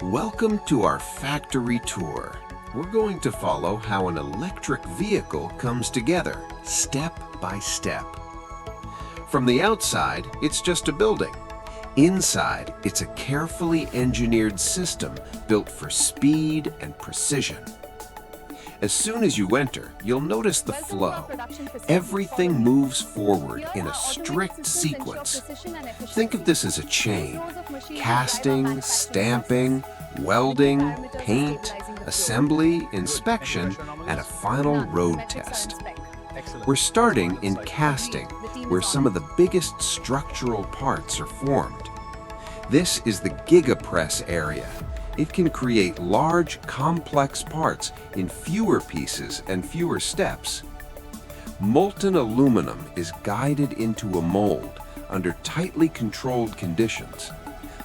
Welcome to our factory tour. We're going to follow how an electric vehicle comes together, step by step. From the outside, it's just a building. Inside, it's a carefully engineered system built for speed and precision. As soon as you enter, you'll notice the flow. Everything moves forward in a strict sequence. Think of this as a chain: casting, stamping, welding, paint, assembly, inspection, and a final road test. We're starting in casting, where some of the biggest structural parts are formed. This is the Giga press area. It can create large, complex parts in fewer pieces and fewer steps. Molten aluminum is guided into a mold under tightly controlled conditions.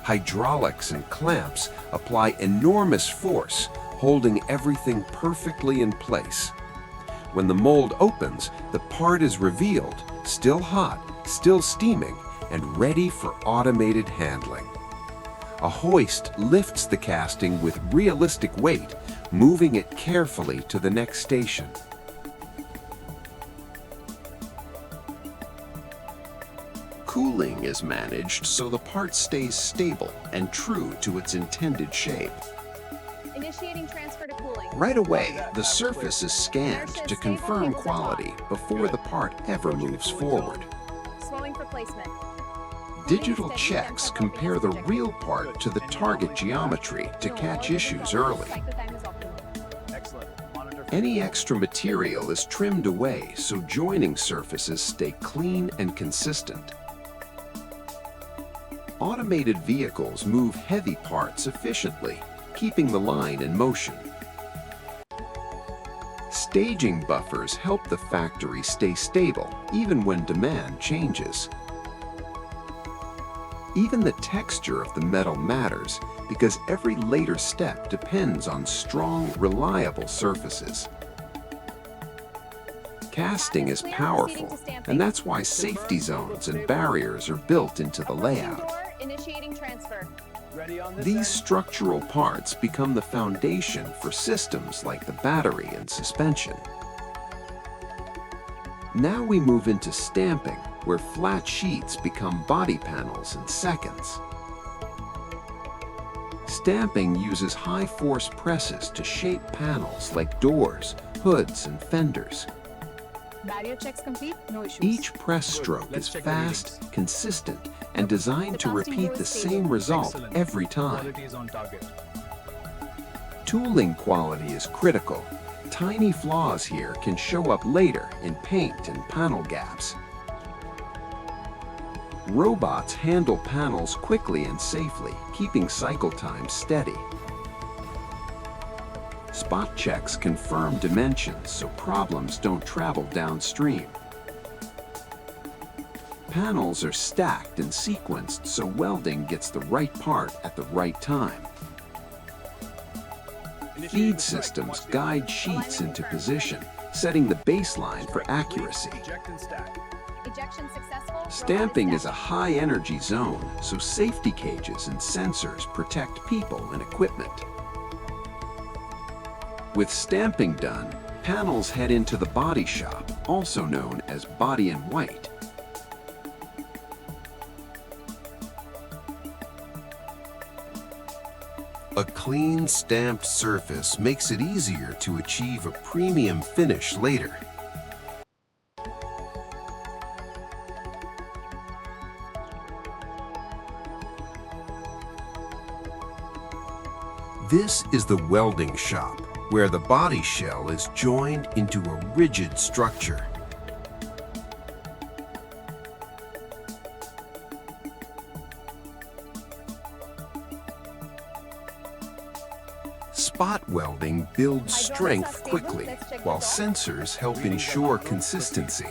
Hydraulics and clamps apply enormous force, holding everything perfectly in place. When the mold opens, the part is revealed, still hot, still steaming, and ready for automated handling. A hoist lifts the casting with realistic weight, moving it carefully to the next station. Cooling is managed so the part stays stable and true to its intended shape. Initiating transfer to cooling. Right away, the surface is scanned to confirm quality before the part ever moves forward. Slowing for placement. Digital checks compare the real part to the target geometry to catch issues early. Cycle time is optimal. Any extra material is trimmed away so joining surfaces stay clean and consistent. Automated vehicles move heavy parts efficiently, keeping the line in motion. Staging buffers help the factory stay stable even when demand changes. Even the texture of the metal matters because every later step depends on strong, reliable surfaces. Casting is powerful, and that's why safety zones and barriers are built into the layout. Initiating transfer. These structural parts become the foundation for systems like the battery and suspension. Now we move into stamping, where flat sheets become body panels in seconds. Stamping uses high-force presses to shape panels like doors, hoods, and fenders. Barrier checks complete, no issues. Each press stroke is fast, consistent, and designed to repeat the same result every time. Tooling quality is critical. Tiny flaws here can show up later in paint and panel gaps. Robots handle panels quickly and safely, keeping cycle times steady. Spot checks confirm dimensions so problems don't travel downstream. Panels are stacked and sequenced so welding gets the right part at the right time. Feed systems guide sheets into position, setting the baseline for accuracy. Ejection successful. Stamping is a high-energy zone, so safety cages and sensors protect people and equipment. With stamping done, panels head into the body shop, also known as body in white. A clean stamped surface makes it easier to achieve a premium finish later. This is the welding shop, where the body shell is joined into a rigid structure. Spot welding builds strength quickly, while sensors help ensure consistency.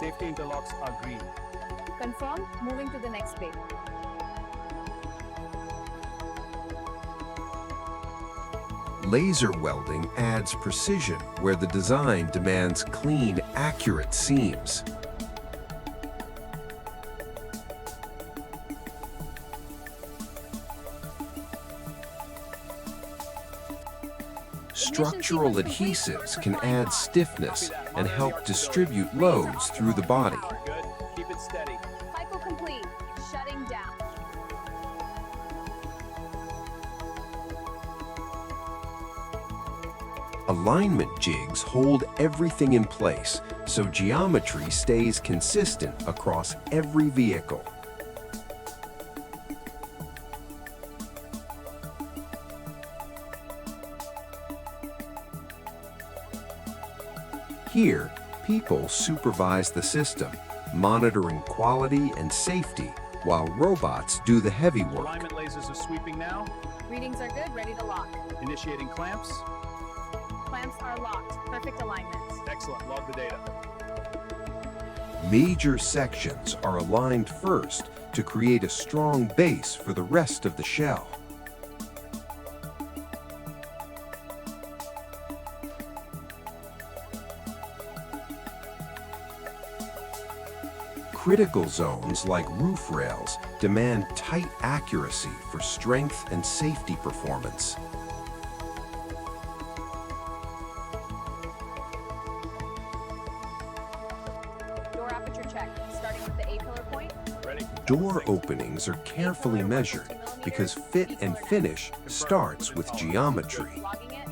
Safety interlocks are green. Confirmed. Moving to the next bay. Laser welding adds precision where the design demands clean, accurate seams. Structural adhesives can add stiffness and help distribute loads through the body. Good. Keep it steady. Cycle complete. Shutting down. Alignment jigs hold everything in place, so geometry stays consistent across every vehicle. Here, people supervise the system, monitoring quality and safety, while robots do the heavy work. Alignment lasers are sweeping now. Readings are good. Ready to lock. Initiating clamps. Clamps are locked. Perfect alignment. Excellent. Log the data. Major sections are aligned first to create a strong base for the rest of the shell. Critical zones like roof rails demand tight accuracy for strength and safety performance. Door aperture check. Starting with the A-pillar point. Ready? Door openings are carefully measured because fit and finish starts with geometry. Logging it.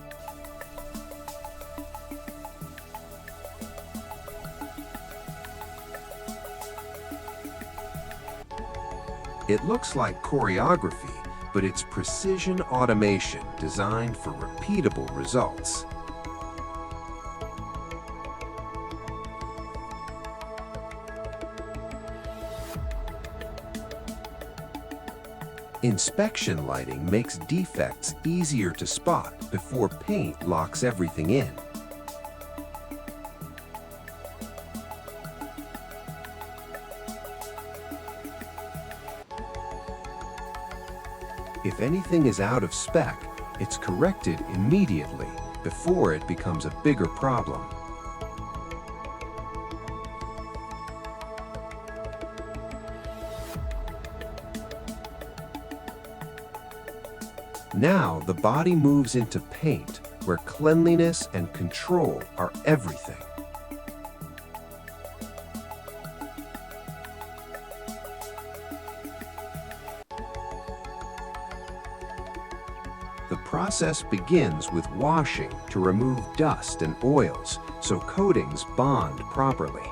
It looks like choreography, but it's precision automation designed for repeatable results. Inspection lighting makes defects easier to spot before paint locks everything in. If anything is out of spec, it's corrected immediately before it becomes a bigger problem. Now the body moves into paint, where cleanliness and control are everything. The process begins with washing to remove dust and oils, so coatings bond properly.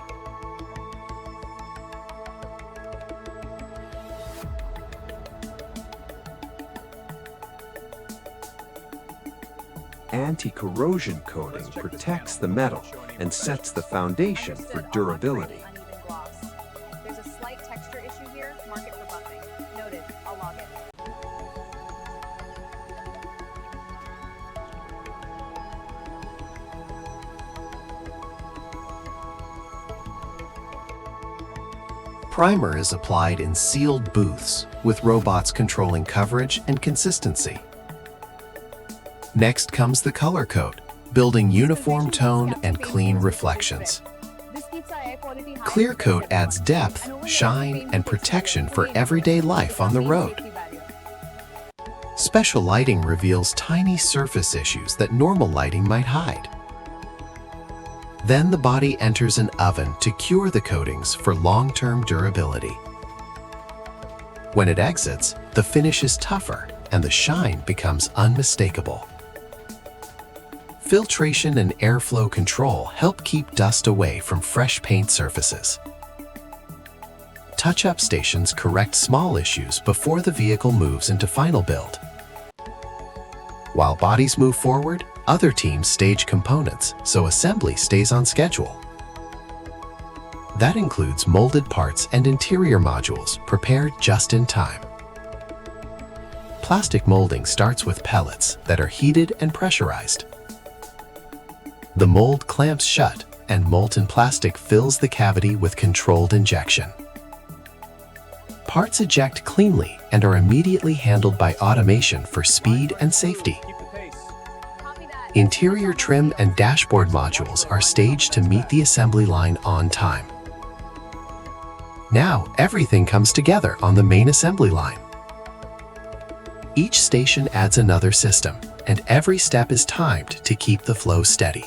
Anti-corrosion coating protects the metal and sets the foundation for durability. Uneven gloss. There's a slight texture issue here. Mark it for buffing. Noted. I'll log it. Primer is applied in sealed booths, with robots controlling coverage and consistency. Next comes the color coat, building uniform tone and clean reflections. This keeps our air quality high. Clear coat adds depth, shine, and protection for everyday life on the road. Special lighting reveals tiny surface issues that normal lighting might hide. Then the body enters an oven to cure the coatings for long-term durability. When it exits, the finish is tougher and the shine becomes unmistakable. Filtration and airflow control help keep dust away from fresh paint surfaces. Touch-up stations correct small issues before the vehicle moves into final build. While bodies move forward, other teams stage components so assembly stays on schedule. That includes molded parts and interior modules prepared just in time. Plastic molding starts with pellets that are heated and pressurized. The mold clamps shut, and molten plastic fills the cavity with controlled injection. Parts eject cleanly and are immediately handled by automation for speed and safety. Keep the pace. Copy that. Interior trim and dashboard modules are staged to meet the assembly line on time. Now, everything comes together on the main assembly line. Each station adds another system, and every step is timed to keep the flow steady.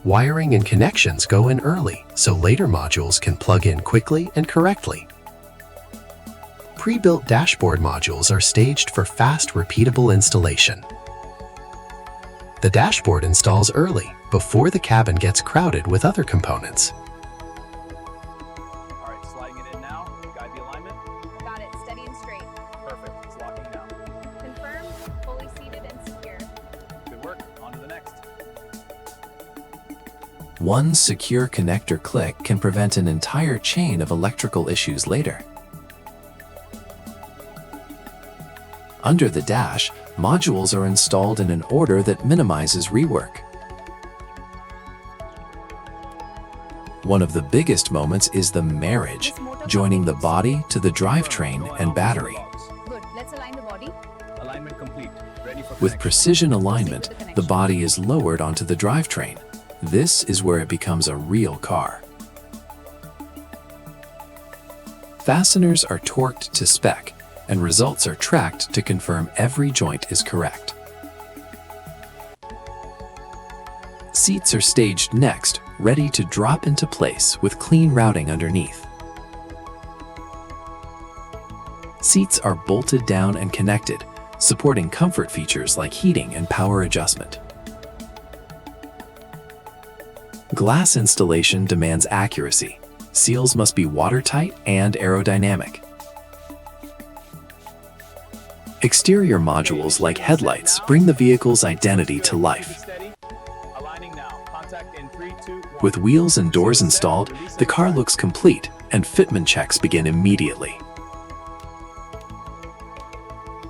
Wiring and connections go in early, so later modules can plug in quickly and correctly. Pre-built dashboard modules are staged for fast, repeatable installation. The dashboard installs early, before the cabin gets crowded with other components. All right, sliding it in now. Guide the alignment. Got it. Steady and straight. Perfect. It's locking now. Confirmed. Fully seated and secure. Good work. On to the next. One secure connector click can prevent an entire chain of electrical issues later. Under the dash, modules are installed in an order that minimizes rework. One of the biggest moments is the marriage, joining the body to the drivetrain and battery. Good. Let's align the body. Alignment complete. Ready for With connection. precision alignment, the body is lowered onto the drivetrain. This is where it becomes a real car. Fasteners are torqued to spec, and results are tracked to confirm every joint is correct. Seats are staged next, ready to drop into place with clean routing underneath. Seats are bolted down and connected, supporting comfort features like heating and power adjustment. Glass installation demands accuracy. Seals must be watertight and aerodynamic. Exterior modules like headlights bring the vehicle's identity to life. Steady. Aligning now. Contact in 3, 2, 1. With wheels and doors installed, the car looks complete and fitment checks begin immediately.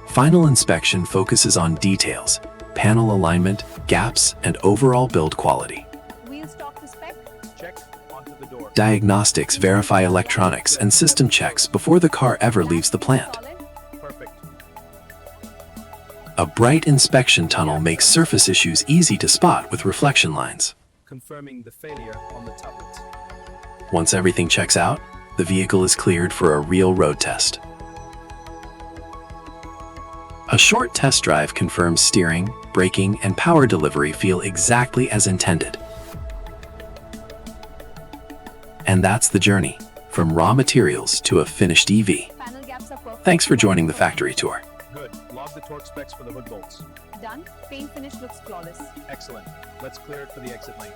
Final inspection focuses on details, panel alignment, gaps, and overall build quality. Wheels stock to spec. Check. Onto the door. Diagnostics verify electronics and system checks before the car ever leaves the plant. Solid. Perfect. A bright inspection tunnel makes surface issues easy to spot with reflection lines. Confirming the failure on the turbines. Once everything checks out, the vehicle is cleared for a real road test. A short test drive confirms steering, braking, and power delivery feel exactly as intended. And that's the journey, from raw materials to a finished EV. Panel gaps are perfect. Thanks for joining the factory tour. Good. Log the torque specs for the hood bolts. Done. Paint finish looks flawless. Excellent. Let's clear it for the exit lane.